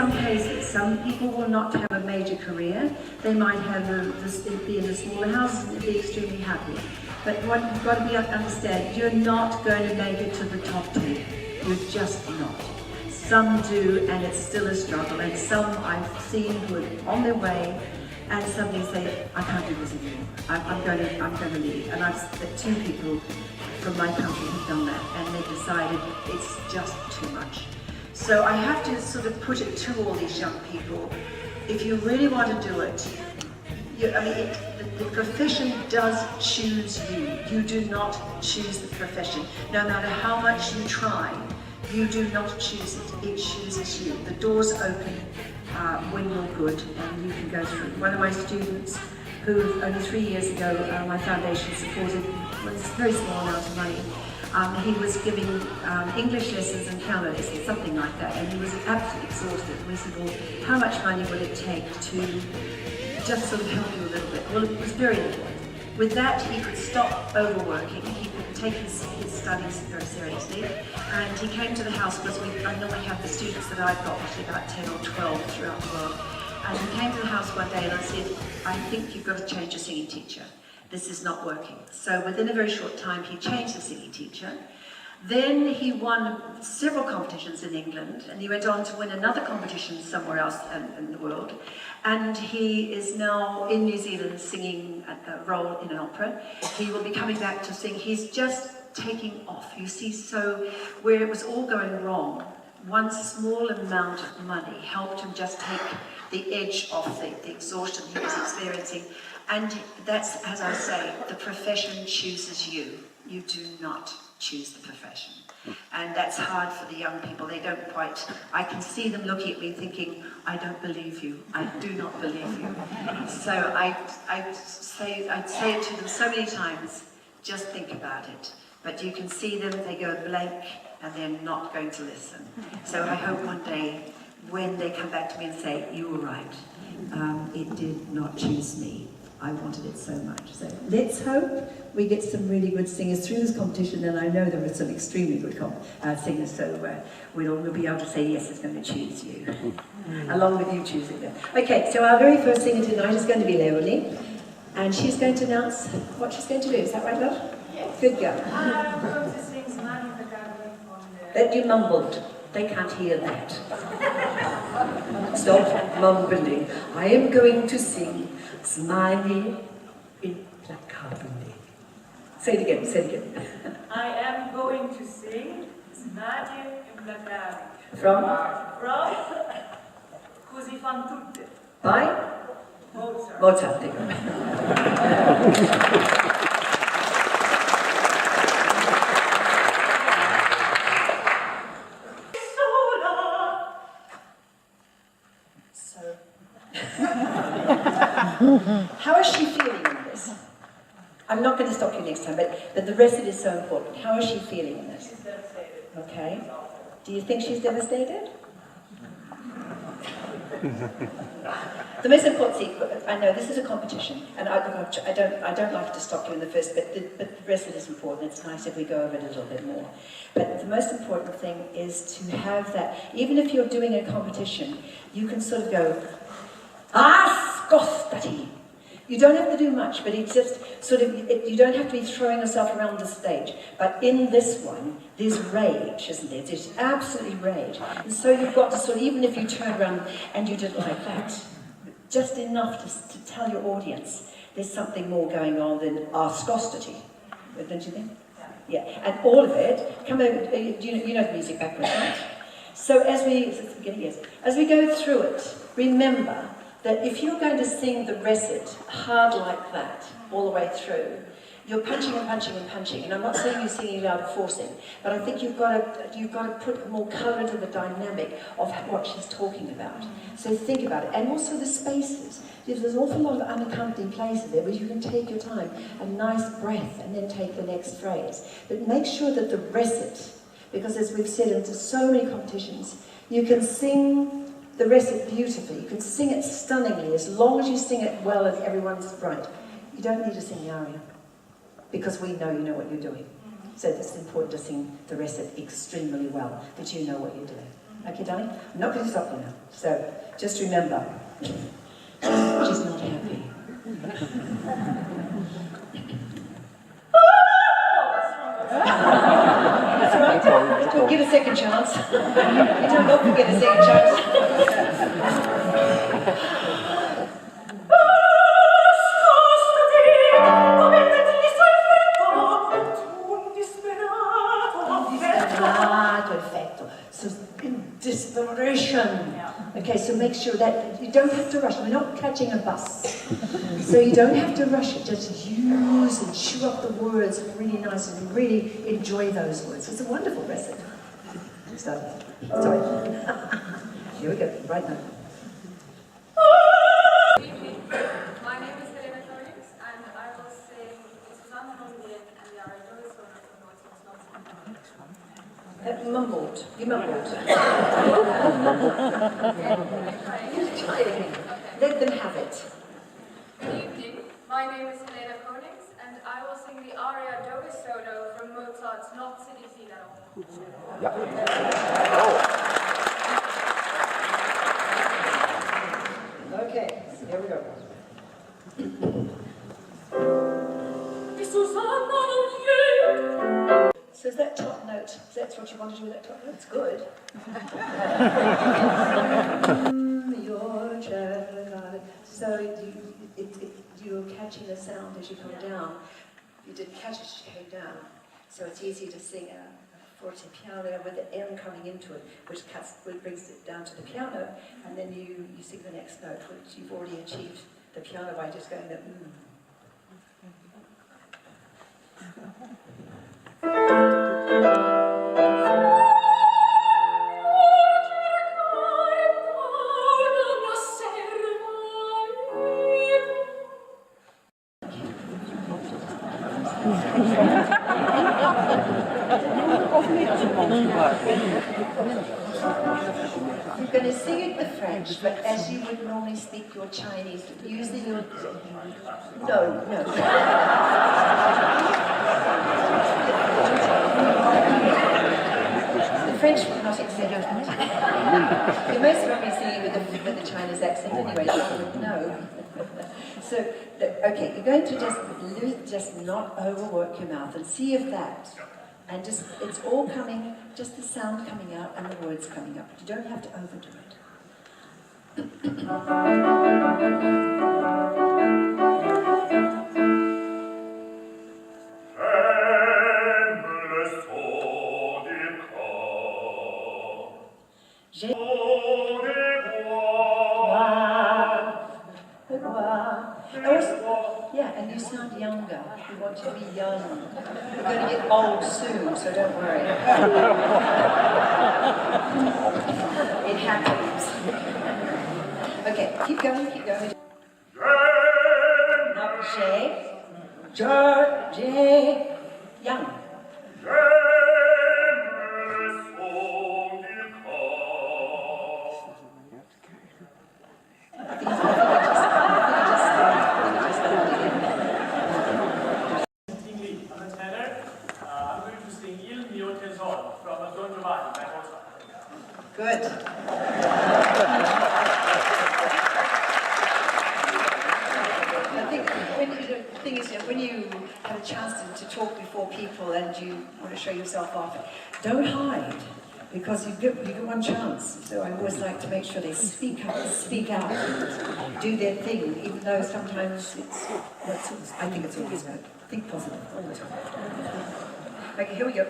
some cases, some people will not have a major career. They might have be in a smaller house and be extremely happy. But what you've got to understand, you're not going to make it to the top 10. You're just not. Some do, and it's still a struggle. And some I've seen who are on their way, and suddenly say, I can't do this anymore. I'm going to leave. And I've met 2 people from my country who've done that, and they've decided it's just too much. So I have to sort of put it to all these young people, if you really want to do it, the profession does choose you. You do not choose the profession. No matter how much you try, you do not choose it. It chooses you. The doors open when you're good, and you can go through. One of my students, who only 3 years ago my foundation supported, was a very small amount of money. He was giving English lessons and piano lessons, something like that, and he was absolutely exhausted. And we said, well, how much money will it take to just sort of help you a little bit? Well, it was very little. With that, he could stop overworking. He could take his studies very seriously. And he came to the house because I normally have the students that I've got, which are about 10 or 12 throughout the world. And he came to the house one day and I said, I think you've got to change your singing teacher. This is not working. So within a very short time, he changed the singing teacher. Then he won several competitions in England, and he went on to win another competition somewhere else in the world. And he is now in New Zealand singing a role in an opera. He will be coming back to sing. He's just taking off. You see, so where it was all going wrong, one small amount of money helped him just take the edge off the exhaustion he was experiencing. And that's, as I say, the profession chooses you. You do not choose the profession. And that's hard for the young people. They don't quite, I can see them looking at me thinking, I don't believe you. I do not believe you. So I'd say it to them so many times, just think about it. But you can see them, they go blank, and they're not going to listen. So I hope one day, when they come back to me and say, you were right, it did not choose me. I wanted it so much. So let's hope we get some really good singers through this competition, and I know there are some extremely good singers, so we'll be able to say, yes, it's going to choose you, along with you choosing them. Okay, so our very first singer tonight is going to be Leonie, and she's going to announce what she's going to do. Is that right, love? Yes. Good girl. I'm going to sing Smiling in the Garden from the... That you mumbled. They can't hear that. Stop mumbling. I am going to sing Smiling in the Garden. Say it again, say it again. I am going to sing Smiling in the Garden. From? Così fan tutte. By? Mozart. Mozart, thank you. How is she feeling in this? I'm not going to stop you next time, but the rest of it is so important. How is she feeling in this? She's devastated. Okay. Do you think she's devastated? The most important thing, I know this is a competition, and I don't like to stop you in the first bit, but the rest of it is important. It's nice if we go over it a little bit more. But the most important thing is to have that, even if you're doing a competition, you can sort of go, Scostati. You don't have to do much, but it's just sort of, you don't have to be throwing yourself around the stage. But in this one, there's rage, isn't there? There's absolutely rage. And so you've got to sort of, even if you turn around and you did it like that, just enough to tell your audience there's something more going on than Scostati. Don't you think? Yeah. And all of it, come over, you know the music backwards, right? So as we go through it, remember that if you're going to sing the recit hard like that, all the way through, you're punching and punching and punching. And I'm not saying you're singing loud and forcing, but I think you've got to put more colour into the dynamic of what she's talking about. So think about it. And also the spaces. There's an awful lot of unaccompanied places there where you can take your time, a nice breath, and then take the next phrase. But make sure that the recit, because as we've said in so many competitions, you can sing the recit beautifully. You can sing it stunningly as long as you sing it well and everyone's right. You don't need to sing the aria because we know you know what you're doing. So it's important to sing the recit extremely well, that you know what you're doing. Okay, darling? I'm not going to stop you now. So, just remember, she's not happy. That's right. Don't give a second chance. You don't forget a second chance. So in desperation. Okay, so make sure that you don't have to rush. We're not catching a bus. So you don't have to rush it. Just use and chew up the words really nice and really enjoy those words. It's a wonderful recipe. Sorry. Here we go, right now. My name is and I will sing Susanne and the Mumbled. You mumbled. Let them have it. Good evening. My name is Helena Konings, and I will sing the aria Dove solo from Mozart's Nozze di Figaro. Okay, here we go. So is that top note? That's what you want to do with that top note? It's good. So you're catching the sound as you come down. You did catch it as you came down. So it's easy to sing a forte piano with the M coming into it, which brings it down to the piano, and then you sing the next note, which you've already achieved the piano by just going the You're going to sing it the French, but as you would normally speak your Chinese, using your... No. The French would not accept it. You're most probably singing with the Chinese accent anyway, so I would know. So, okay, you're going to just not overwork your mouth and see if that... And just, it's all coming, just the sound coming out and the words coming up. You don't have to overdo it. Yeah, and you sound younger. We want you to be young. You're going to get old soon, so don't worry. It happens. Okay, keep going. Not J. Young. Good. I think the thing is, when you have a chance to talk before people and you want to show yourself off, don't hide, because you get one chance. So I always like to make sure they speak up, speak out, do their thing, even though sometimes I think it's always good. Think positive all the time. Okay, here we go.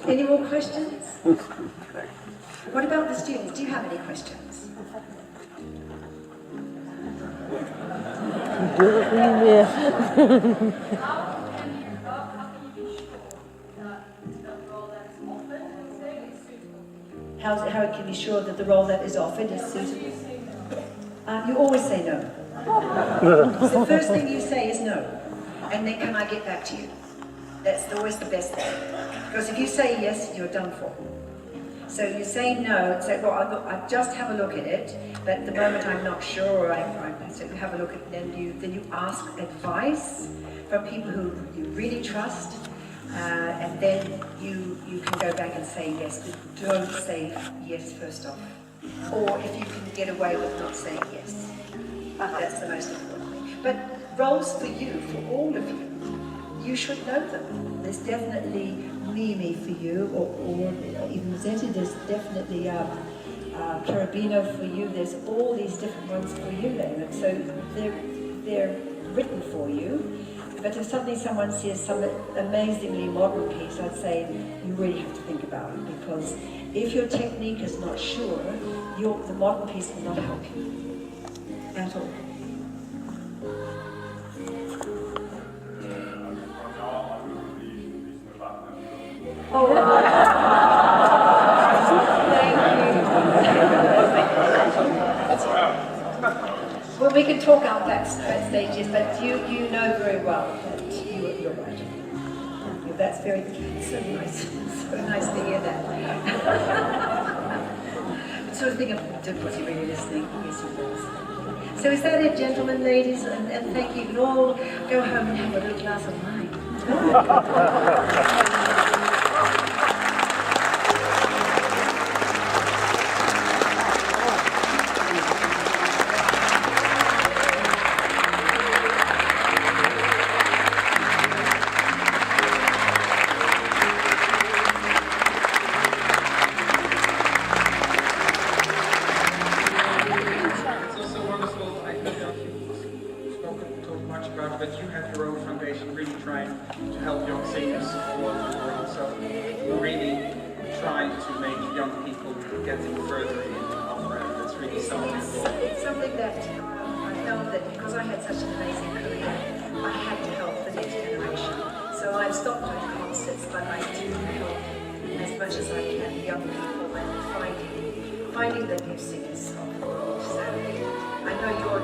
Any more questions? What about the students? Do you have any questions? How can you be sure that the role that is offered is suitable? How can you be sure that the role that is offered is suitable? You always say no. So the first thing you say is no. And then can I get back to you? That's always the best thing. Because if you say yes, you're done for. So you say no and say, well, I'll just have a look at it, but at the moment I'm not sure, so you have a look at it, then you ask advice from people who you really trust, and then you can go back and say yes, but don't say yes first off. Or if you can get away with not saying yes. That's the most important thing. But roles for you, for all of you, you should know them. There's definitely Mimi for you, or even Rossetti, there's definitely Carabino for you, there's all these different ones for you, Leila. So they're written for you. But if suddenly someone says some amazingly modern piece, I'd say you really have to think about it, because if your technique is not sure, the modern piece will not help you at all. Oh, thank you. Well, we can talk out backstages, but you know very well that you're right. That's so nice. So nice to hear that. Sort of thing of, was he really listening? Yes, he was. So is that it, gentlemen, ladies? And thank you. You can all go home and have a little glass of wine. Finding the new singers of the world. So I know you're